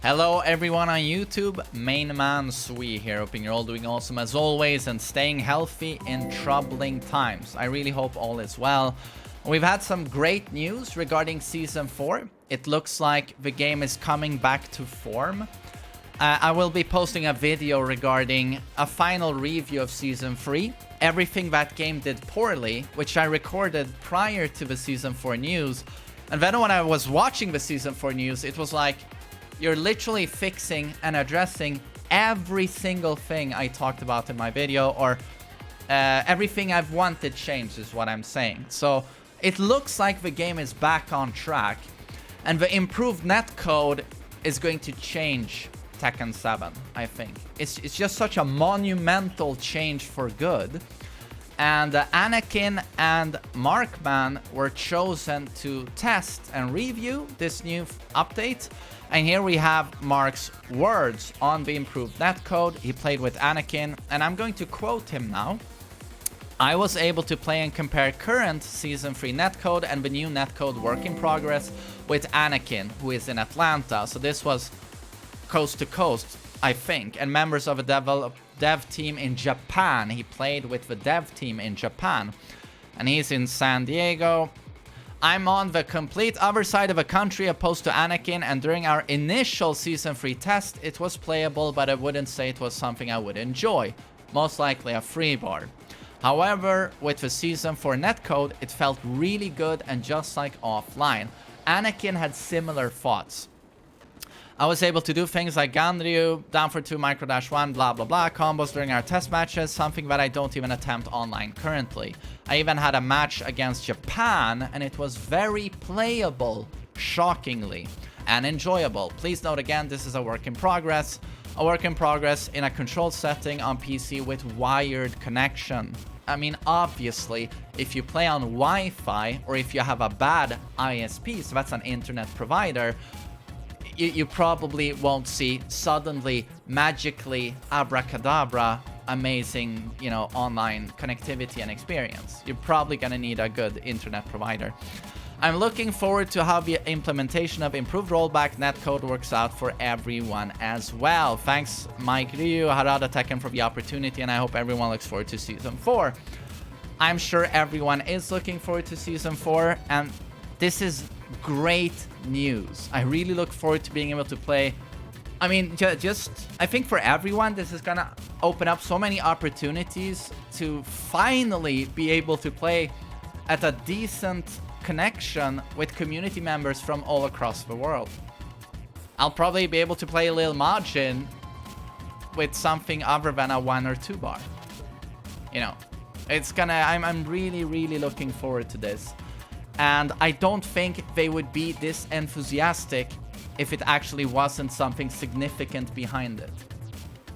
Hello everyone on YouTube, TheMainManSWE here, hoping you're all doing awesome as always and staying healthy in troubling times. I really hope all is well. We've had some great news regarding Season 4. It looks like the game is coming back to form. I will be posting a video regarding a final review of Season 3. Everything that game did poorly, which I recorded prior to the Season 4 news. And then when I was watching the Season 4 news, it was like, you're literally fixing and addressing every single thing I talked about in my video, or everything I've wanted changed is what I'm saying. So it looks like the game is back on track, and the improved netcode is going to change Tekken 7, I think. It's just such a monumental change for good. And Anakin and Markman were chosen to test and review this new update. And here we have Mark's words on the improved netcode. He played with Anakin, and I'm going to quote him now. I was able to play and compare current Season 3 netcode and the new netcode work in progress with Anakin, who is in Atlanta. So this was coast to coast, I think, and members of a dev team in Japan. He played with the dev team in Japan, and he's in San Diego. I'm on the complete other side of the country opposed to Anakin, and during our initial Season 3 test, it was playable, but I wouldn't say it was something I would enjoy. Most likely a free bar. However, with the Season 4 netcode, it felt really good and just like offline. Anakin had similar thoughts. I was able to do things like Ganryu, down for 2 micro dash 1, blah blah blah combos during our test matches, something that I don't even attempt online currently. I even had a match against Japan, and it was very playable, shockingly, and enjoyable. Please note again, this is a work in progress. A work in progress in a controlled setting on PC with wired connection. I mean, obviously, if you play on Wi-Fi, or if you have a bad ISP, so that's an internet provider, you probably won't see suddenly, magically, abracadabra, amazing, you know, online connectivity and experience. You're probably gonna need a good internet provider. I'm looking forward to how the implementation of improved rollback netcode works out for everyone as well. Thanks, Mike Ryu, Harada Tekken, for the opportunity, and I hope everyone looks forward to Season 4. I'm sure everyone is looking forward to Season 4, and this is great news. I really look forward to being able to play. I mean, I think for everyone, this is gonna open up so many opportunities to finally be able to play at a decent connection with community members from all across the world. I'll probably be able to play a little Majin with something other than a 1 or 2 bar. You know, it's gonna, I'm really looking forward to this. And I don't think they would be this enthusiastic if it actually wasn't something significant behind it.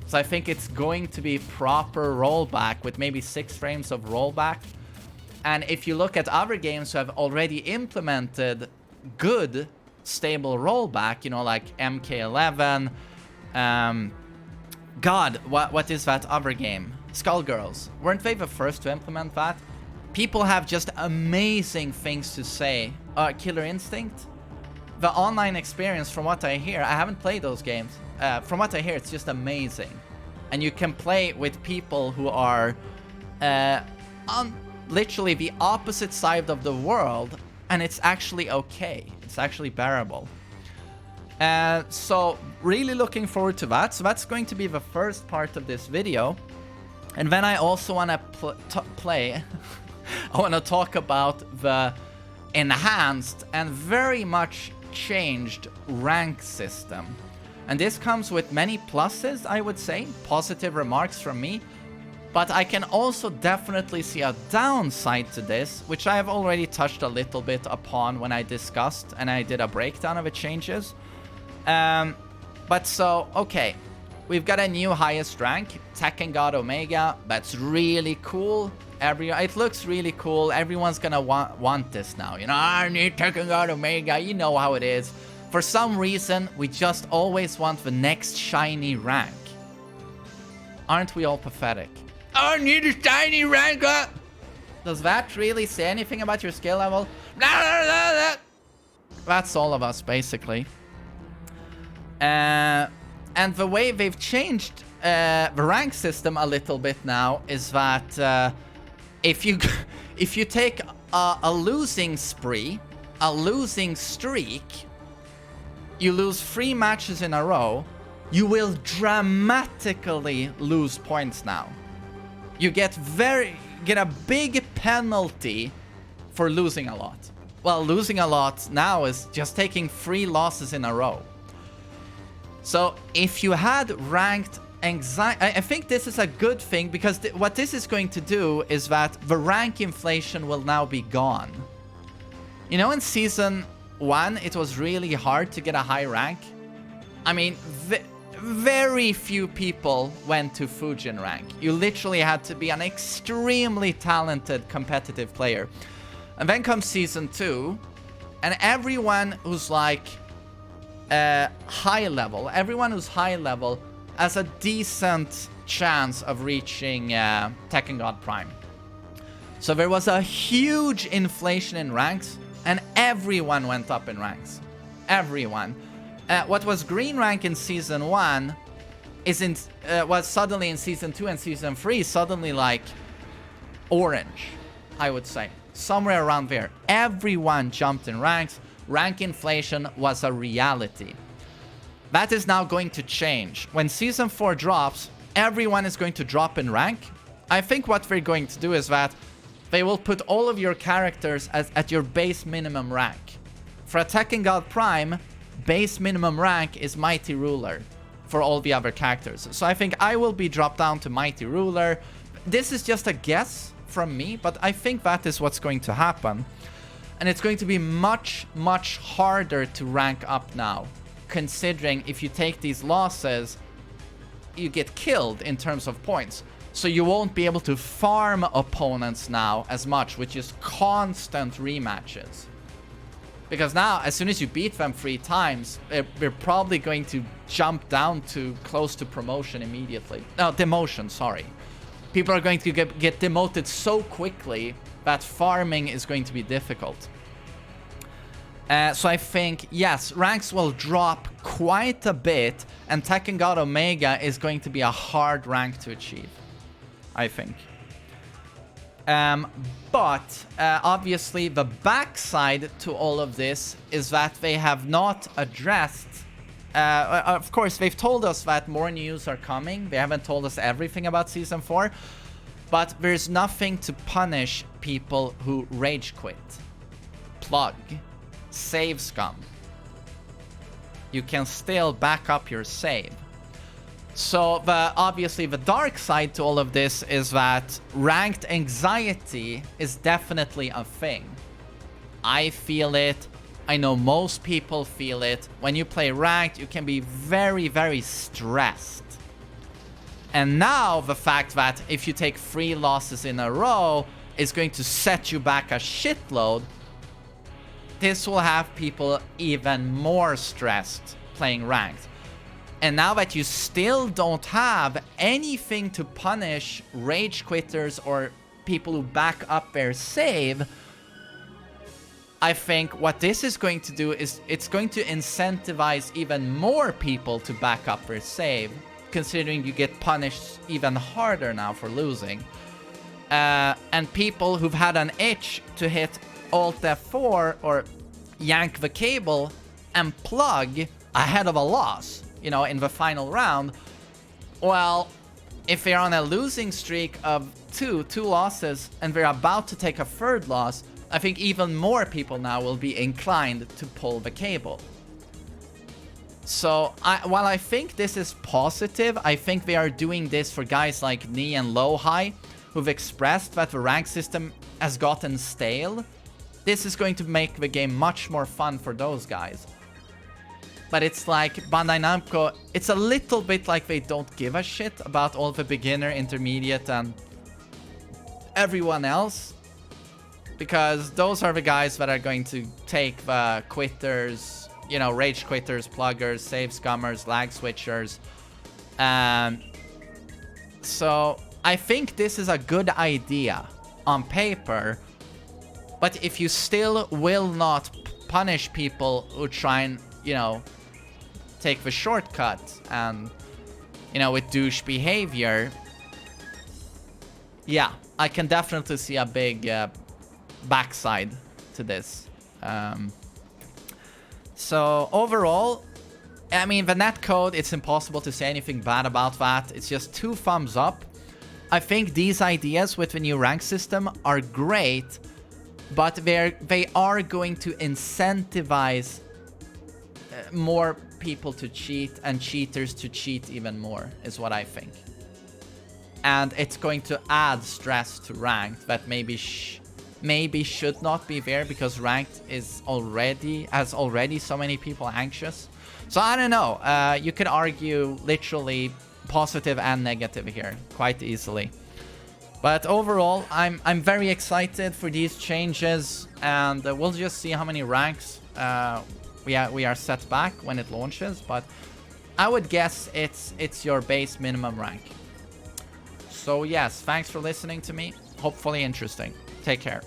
So I think it's going to be proper rollback with maybe 6 frames of rollback. And if you look at other games who have already implemented good, stable rollback, you know, like MK11, God, what is that other game? Skullgirls. Weren't they the first to implement that? People have just amazing things to say. Killer Instinct? The online experience, from what I hear, I haven't played those games. From what I hear, it's just amazing. And you can play with people who are on literally the opposite side of the world, and it's actually okay. It's actually bearable. So really looking forward to that. So that's going to be the first part of this video. And then I also want to play... I want to talk about the enhanced and very much changed rank system. And this comes with many pluses, I would say, positive remarks from me. But I can also definitely see a downside to this, which I have already touched a little bit upon when I discussed and I did a breakdown of the changes. But so, okay, we've got a new highest rank, Tekken God Omega. That's really cool. It looks really cool. Everyone's gonna want this now. You know, I need Tekken God Omega. You know how it is. For some reason, we just always want the next shiny rank. Aren't we all pathetic? I need a shiny rank up. Does that really say anything about your skill level? That's all of us, basically. And the way they've changed the rank system a little bit now is that if you take a losing spree, a losing streak, you lose 3 matches in a row, you will dramatically lose points now. You get a big penalty for losing a lot. Well, losing a lot now is just taking 3 losses in a row. So if you had ranked anxiety, I think this is a good thing, because what this is going to do is that the rank inflation will now be gone. You know, in Season 1, it was really hard to get a high rank. I mean, very few people went to Fujin rank. You literally had to be an extremely talented competitive player. And then comes Season 2, and everyone who's like high level, has a decent chance of reaching Tekken God Prime. So there was a huge inflation in ranks, and everyone went up in ranks. Everyone. What was green rank in Season 1 was suddenly in Season 2 and Season 3 suddenly like orange, I would say. Somewhere around there. Everyone jumped in ranks. Rank inflation was a reality. That is now going to change. When Season 4 drops, everyone is going to drop in rank. I think what they're going to do is that they will put all of your characters at your base minimum rank. For a Tekken God Prime, base minimum rank is Mighty Ruler for all the other characters. So I think I will be dropped down to Mighty Ruler. This is just a guess from me, but I think that is what's going to happen. And it's going to be much, much harder to rank up now, considering if you take these losses, you get killed in terms of points. So you won't be able to farm opponents now as much, which is constant rematches. Because now, as soon as you beat them 3 times, they're probably going to jump down to close to promotion immediately. No, demotion, sorry. People are going to get demoted so quickly that farming is going to be difficult. So I think, yes, ranks will drop quite a bit, and Tekken God Omega is going to be a hard rank to achieve, I think. But obviously the backside to all of this is that they have not addressed... of course, they've told us that more news are coming. They haven't told us everything about Season 4. But there's nothing to punish people who rage quit, plug, save scum. You can still back up your save. So obviously the dark side to all of this is that ranked anxiety is definitely a thing. I feel it. I know most people feel it. When you play ranked, you can be very, very stressed. And now the fact that if you take 3 losses in a row, it's going to set you back a shitload. This will have people even more stressed playing ranked. And now that you still don't have anything to punish rage quitters or people who back up their save, I think what this is going to do is it's going to incentivize even more people to back up their save, considering you get punished even harder now for losing. And people who've had an itch to hit Alt F4 or yank the cable and plug ahead of a loss, you know, in the final round, well, if they're on a losing streak of two losses and they're about to take a 3rd loss, I think even more people now will be inclined to pull the cable. So while I think this is positive, I think they are doing this for guys like Knee and Lowhigh, who've expressed that the rank system has gotten stale. This is going to make the game much more fun for those guys. But it's like Bandai Namco, it's a little bit like they don't give a shit about all the beginner, intermediate, and everyone else. Because those are the guys that are going to take the quitters, you know, rage quitters, pluggers, save scummers, lag switchers. So I think this is a good idea on paper. But if you still will not punish people who try and, you know, take the shortcut and, you know, with douche behavior, yeah, I can definitely see a big backside to this. So overall, I mean, the netcode, it's impossible to say anything bad about that. It's just 2 thumbs up. I think these ideas with the new rank system are great, but they are going to incentivize more people to cheat and cheaters to cheat even more, is what I think. And it's going to add stress to ranked that maybe should not be there, because ranked has already so many people anxious. So I don't know. You could argue literally positive and negative here quite easily. But overall, I'm very excited for these changes, and we'll just see how many ranks we are set back when it launches. But I would guess it's your base minimum rank. So yes, thanks for listening to me. Hopefully interesting. Take care.